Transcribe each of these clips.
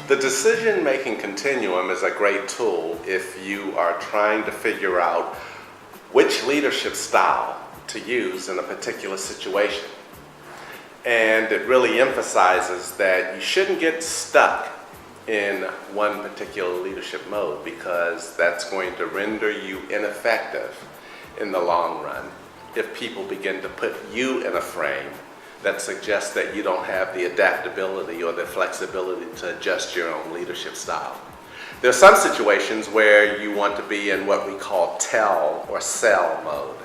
The decision-making continuum is a great tool if you are trying to figure out which leadership style to use in a particular situation. And it really emphasizes that you shouldn't get stuck in one particular leadership mode, because that's going to render you ineffective in the long run if people begin to put you in a frame that suggests that you don't have the adaptability or the flexibility to adjust your own leadership style. There are some situations where you want to be in what we call tell or sell mode.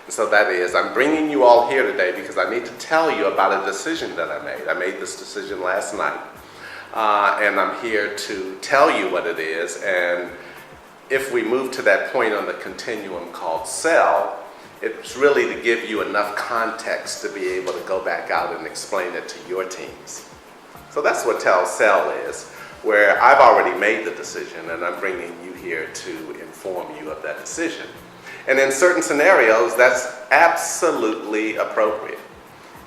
And so that is, I'm bringing you all here today because I need to tell you about a decision that I made. I made this decision last night, and I'm here to tell you what it is. And if we move to that point on the continuum called sell, it's really to give you enough context to be able to go back out and explain it to your teams. So that's what tell sell is, where I've already made the decision and I'm bringing you here to inform you of that decision. And in certain scenarios, that's absolutely appropriate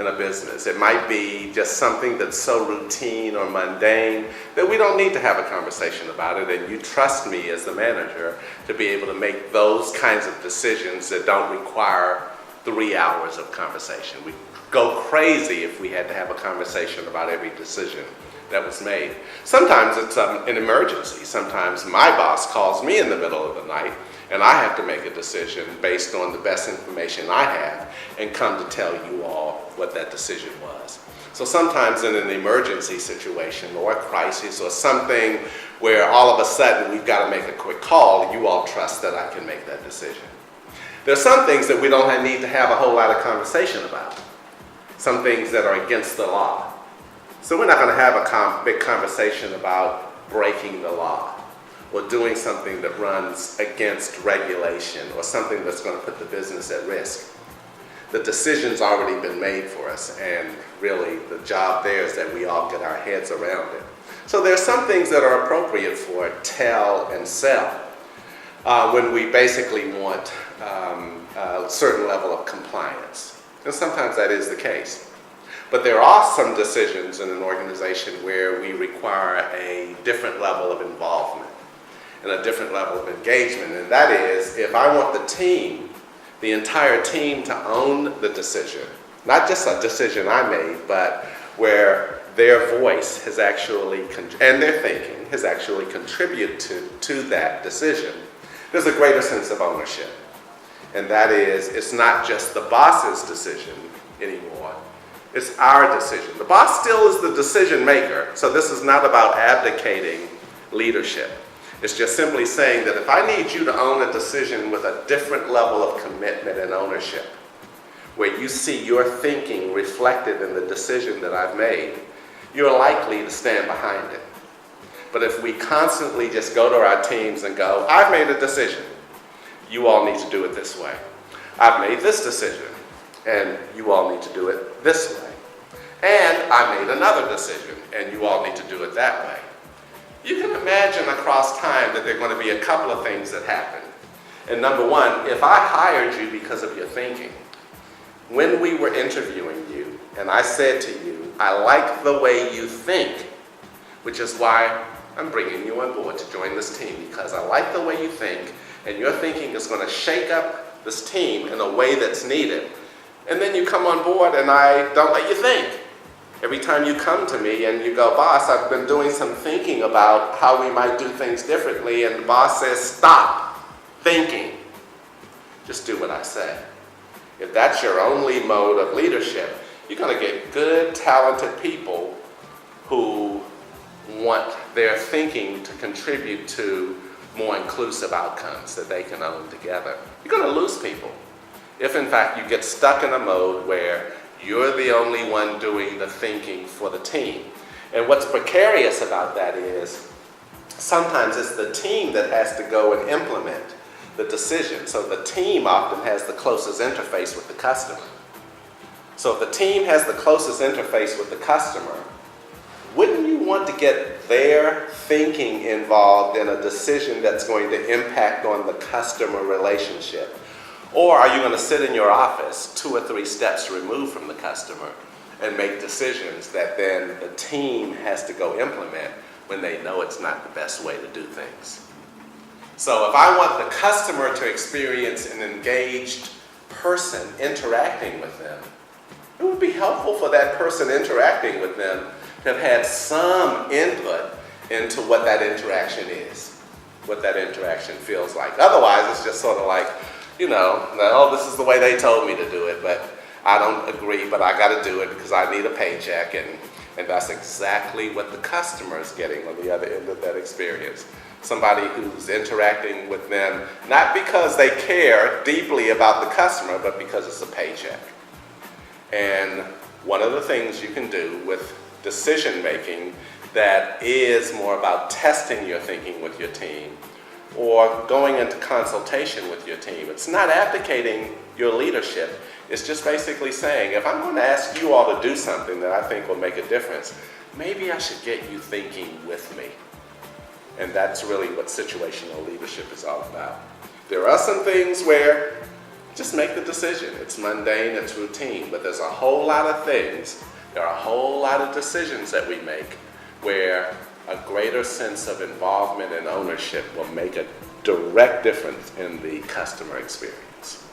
in a business. It might be just something that's so routine or mundane that we don't need to have a conversation about it, and you trust me as the manager to be able to make those kinds of decisions that don't require 3 hours of conversation. We'd go crazy if we had to have a conversation about every decision that was made. Sometimes it's an emergency. Sometimes my boss calls me in the middle of the night and I have to make a decision based on the best information I have and come to tell you all what that decision was. So sometimes in an emergency situation or a crisis or something where all of a sudden we've got to make a quick call, you all trust that I can make that decision. There are some things that we don't need to have a whole lot of conversation about. Some things that are against the law. So we're not going to have a big conversation about breaking the law or doing something that runs against regulation or something that's going to put the business at risk. The decision's already been made for us, and really the job there is that we all get our heads around it. So there are some things that are appropriate for tell and sell when we basically want a certain level of compliance. And sometimes that is the case. But there are some decisions in an organization where we require a different level of involvement and a different level of engagement. And that is, if I want the team, the entire team, to own the decision, not just a decision I made, but where their voice has actually, and their thinking has actually contributed to that decision, there's a greater sense of ownership. And that is, it's not just the boss's decision anymore. It's our decision. The boss still is the decision maker, so this is not about abdicating leadership. It's just simply saying that if I need you to own a decision with a different level of commitment and ownership, where you see your thinking reflected in the decision that I've made, you're likely to stand behind it. But if we constantly just go to our teams and go, I've made a decision, you all need to do it this way. I've made this decision, and you all need to do it this way. And I made another decision, and you all need to do it that way. You can imagine across time that there are going to be a couple of things that happen. And number one, if I hired you because of your thinking, when we were interviewing you, and I said to you, I like the way you think, which is why I'm bringing you on board to join this team, because I like the way you think, and your thinking is going to shake up this team in a way that's needed. And then you come on board and I don't let you think. Every time you come to me and you go, boss, I've been doing some thinking about how we might do things differently, and the boss says, stop thinking. Just do what I say. If that's your only mode of leadership, you're going to get good, talented people who want their thinking to contribute to more inclusive outcomes that they can own together. You're going to lose people if, in fact, you get stuck in a mode where you're the only one doing the thinking for the team. And what's precarious about that is sometimes it's the team that has to go and implement the decision. So the team often has the closest interface with the customer. So if the team has the closest interface with the customer, wouldn't you want to get their thinking involved in a decision that's going to impact on the customer relationship? Or are you going to sit in your office 2 or 3 steps removed from the customer and make decisions that then the team has to go implement when they know it's not the best way to do things. So if I want the customer to experience an engaged person interacting with them, it would be helpful for that person interacting with them to have had some input into what that interaction is, what that interaction feels like. Otherwise, it's just sort of like, oh, this is the way they told me to do it, but I don't agree, but I got to do it because I need a paycheck, and that's exactly what the customer is getting on the other end of that experience. Somebody who's interacting with them, not because they care deeply about the customer, but because it's a paycheck. And one of the things you can do with decision making that is more about testing your thinking with your team or going into consultation with your team, it's not abdicating your leadership. It's just basically saying, if I'm going to ask you all to do something that I think will make a difference, maybe I should get you thinking with me. And that's really what situational leadership is all about. There are some things where just make the decision. It's mundane, it's routine, but there's a whole lot of things, there are a whole lot of decisions that we make where a greater sense of involvement and ownership will make a direct difference in the customer experience.